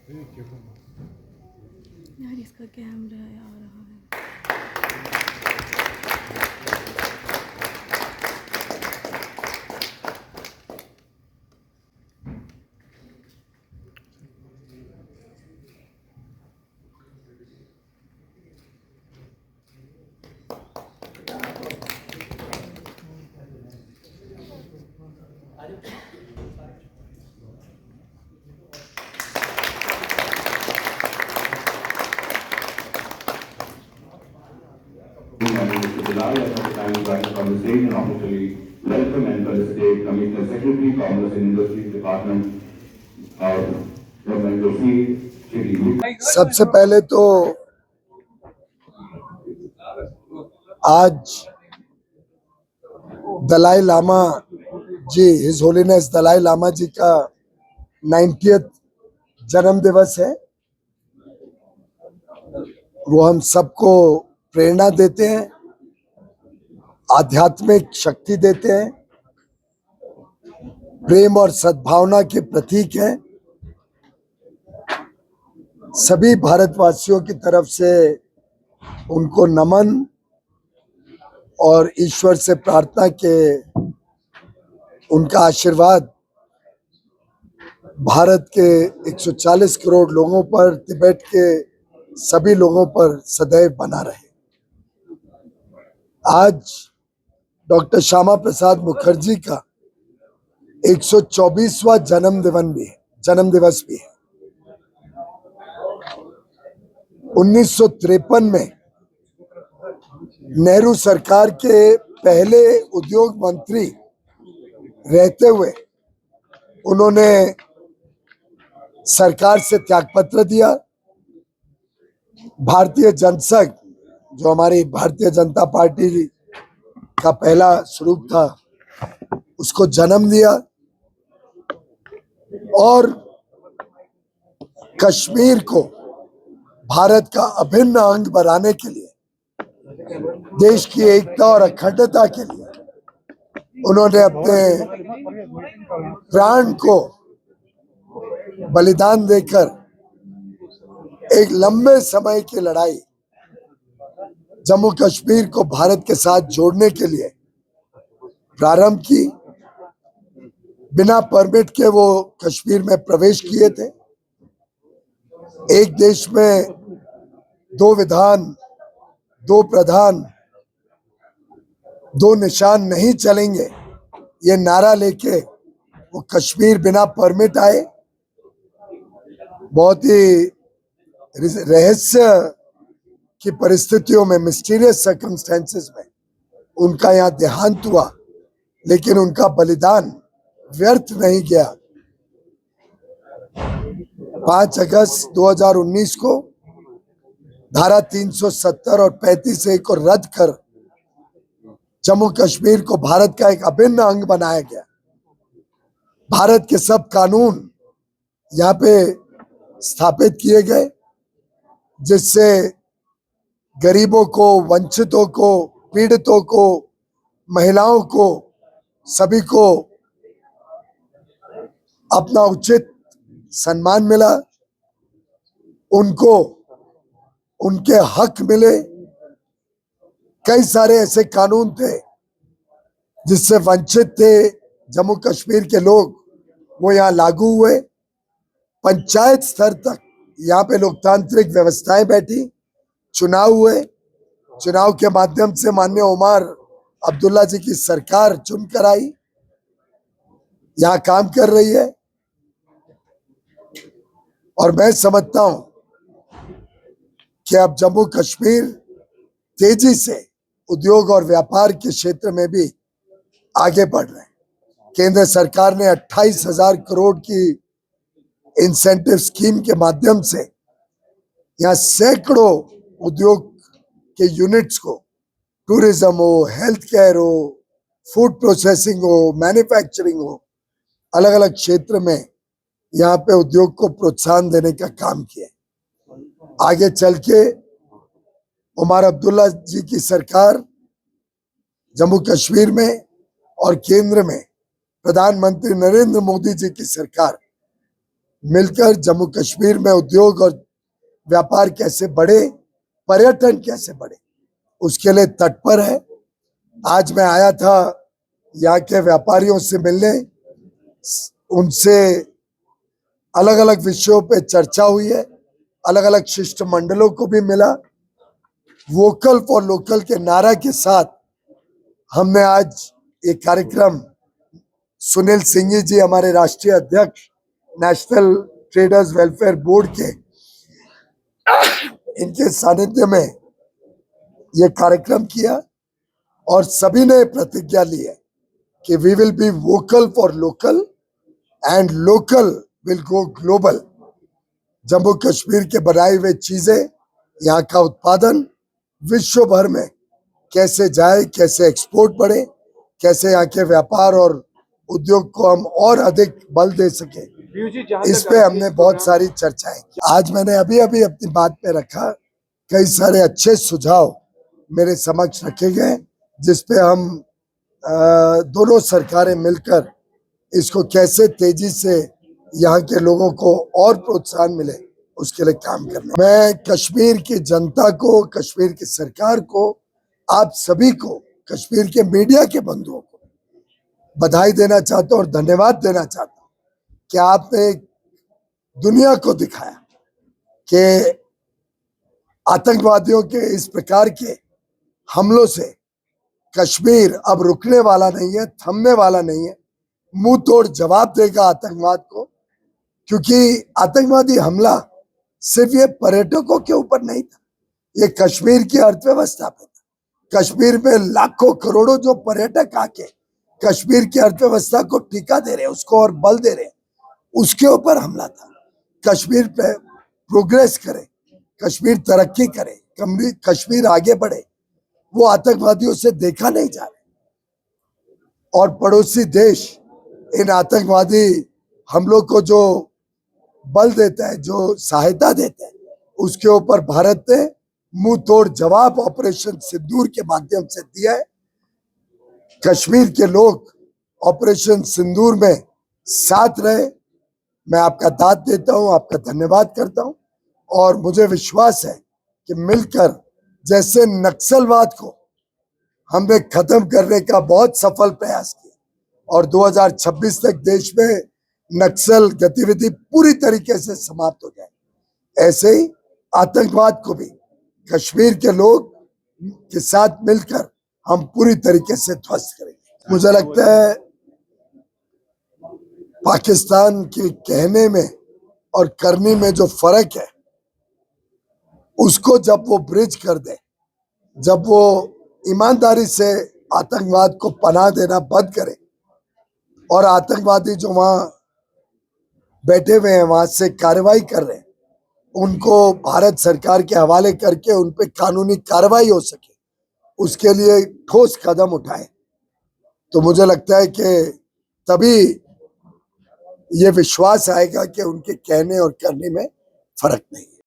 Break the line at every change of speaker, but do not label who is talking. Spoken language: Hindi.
यार इसका कैमरा आ रहा है।
Mr. Bilal, at the time back from the stage and officially welcome and felicitate Commissioner Secretary, Commerce and Industries Department of Government of Shri.
सबसे पहले तो आज दलाई लामा जी, हिज होलीनेस दलाई लामा जी का 90th जन्म दिवस है। वो हम सबको प्रेरणा देते हैं, आध्यात्मिक शक्ति देते हैं, प्रेम और सद्भावना के प्रतीक हैं। सभी भारतवासियों की तरफ से उनको नमन और ईश्वर से प्रार्थना के उनका आशीर्वाद भारत के 140 करोड़ लोगों पर, तिब्बत के सभी लोगों पर सदैव बना रहे। आज डॉक्टर श्यामा प्रसाद मुखर्जी का 124वां जन्म दिवस भी है। 1953 में नेहरू सरकार के पहले उद्योग मंत्री रहते हुए उन्होंने सरकार से त्यागपत्र दिया। भारतीय जनसंघ, जो हमारी भारतीय जनता पार्टी का पहला स्वरूप था, उसको जन्म दिया और कश्मीर को भारत का अभिन्न अंग बनाने के लिए, देश की एकता और अखंडता के लिए उन्होंने अपने प्राण को बलिदान देकर एक लंबे समय की लड़ाई जम्मू कश्मीर को भारत के साथ जोड़ने के लिए प्रारंभ की। बिना परमिट के वो कश्मीर में प्रवेश किए थे। एक देश में दो विधान, दो प्रधान, दो निशान नहीं चलेंगे, ये नारा लेके वो कश्मीर बिना परमिट आए। बहुत ही रहस्य की परिस्थितियों में, मिस्टीरियस सर्कमस्टेंसेस में उनका यहाँ देहांत हुआ, लेकिन उनका बलिदान व्यर्थ नहीं गया। 5 अगस्त 2019 को धारा 370 और 35A को रद्द कर जम्मू कश्मीर को भारत का एक अभिन्न अंग बनाया गया। भारत के सब कानून यहाँ पे स्थापित किए गए, जिससे गरीबों को, वंचितों को, पीड़ितों को, महिलाओं को, सभी को अपना उचित सम्मान मिला, उनको उनके हक मिले। कई सारे ऐसे कानून थे जिससे वंचित थे जम्मू कश्मीर के लोग, वो यहाँ लागू हुए। पंचायत स्तर तक यहाँ पे लोकतांत्रिक व्यवस्थाएं बैठी, चुनाव हुए। चुनाव के माध्यम से माननीय उमर अब्दुल्ला जी की सरकार चुनकर आई, यहाँ काम कर रही है। और मैं समझता हूं कि अब जम्मू कश्मीर तेजी से उद्योग और व्यापार के क्षेत्र में भी आगे बढ़ रहे हैं। केंद्र सरकार ने 28,000 करोड़ की इंसेंटिव स्कीम के माध्यम से यहाँ सैकड़ों उद्योग के यूनिट्स को, टूरिज्म हो, हेल्थ केयर हो, फूड प्रोसेसिंग हो, मैन्युफैक्चरिंग हो, अलग अलग क्षेत्र में यहाँ पे उद्योग को प्रोत्साहन देने का काम किया। आगे चल के उमर अब्दुल्ला जी की सरकार जम्मू कश्मीर में और केंद्र में प्रधानमंत्री नरेंद्र मोदी जी की सरकार मिलकर जम्मू कश्मीर में उद्योग और व्यापार कैसे बढ़े, पर्यटन कैसे बढ़े, उसके लिए तत्पर है। आज मैं आया था यहाँ के व्यापारियों से मिलने, उनसे अलग अलग विषयों पे चर्चा हुई है, अलग अलग शिष्टमंडलों को भी मिला। वोकल फॉर लोकल के नारा के साथ हमने आज एक कार्यक्रम, सुनील सिंह जी हमारे राष्ट्रीय अध्यक्ष नेशनल ट्रेडर्स वेलफेयर बोर्ड के, इनके सानिध्य में ये कार्यक्रम किया और सभी ने प्रतिज्ञा ली है कि we will be vocal for local and local will go global. Jammu Kashmir के बनाए हुए चीजें, यहाँ का उत्पादन विश्व भर में कैसे जाए, कैसे एक्सपोर्ट बढ़े, कैसे यहाँ के व्यापार और उद्योग को हम और अधिक बल दे सके, इस पे हमने बहुत सारी चर्चाएं की। आज मैंने अभी अभी अपनी बात पे रखा, कई सारे अच्छे सुझाव मेरे समक्ष रखे गए, जिसपे हम दोनों सरकारें मिलकर इसको कैसे तेजी से यहाँ के लोगों को और प्रोत्साहन मिले, उसके लिए काम करना। मैं कश्मीर की जनता को, कश्मीर की सरकार को, आप सभी को, कश्मीर के मीडिया के बंधुओं को बधाई देना चाहता हूँ और धन्यवाद देना चाहता हूँ कि आपने दुनिया को दिखाया कि आतंकवादियों के इस प्रकार के हमलों से कश्मीर अब रुकने वाला नहीं है, थमने वाला नहीं है, मुंह तोड़ जवाब देगा आतंकवाद को। क्योंकि आतंकवादी हमला सिर्फ ये पर्यटकों के ऊपर नहीं था, ये कश्मीर की अर्थव्यवस्था पे था। कश्मीर में लाखों करोड़ों जो पर्यटक आके कश्मीर की अर्थव्यवस्था को टीका दे रहे हैं, उसको और बल दे रहे हैं, उसके ऊपर हमला था। कश्मीर पे प्रोग्रेस करे, कश्मीर तरक्की करे, कश्मीर आगे बढ़े, वो आतंकवादियों से देखा नहीं जा रहा। और पड़ोसी देश इन आतंकवादी हमलों को जो बल देता है, जो सहायता देता है, उसके ऊपर भारत ने मुंह तोड़ जवाब ऑपरेशन सिंदूर के माध्यम से दिया है। कश्मीर के लोग ऑपरेशन सिंदूर में साथ रहे, मैं आपका दाद देता हूं, आपका धन्यवाद करता हूं और मुझे विश्वास है कि मिलकर जैसे नक्सलवाद को हमने खत्म करने का बहुत सफल प्रयास किया और 2026 तक देश में नक्सल गतिविधि पूरी तरीके से समाप्त हो जाए, ऐसे ही आतंकवाद को भी कश्मीर के लोग के साथ मिलकर हम पूरी तरीके से ध्वस्त करेंगे। मुझे लगता है पाकिस्तान के कहने में और करने में जो फर्क है, उसको जब वो ब्रिज कर दे, जब वो ईमानदारी से आतंकवाद को पनाह देना बंद करे और आतंकवादी जो वहां बैठे हुए हैं, वहां से कार्रवाई कर रहे हैं, उनको भारत सरकार के हवाले करके उन पे कानूनी कार्रवाई हो सके, उसके लिए ठोस कदम उठाए, तो मुझे लगता है कि तभी ये विश्वास आएगा कि उनके कहने और करने में फर्क नहीं है।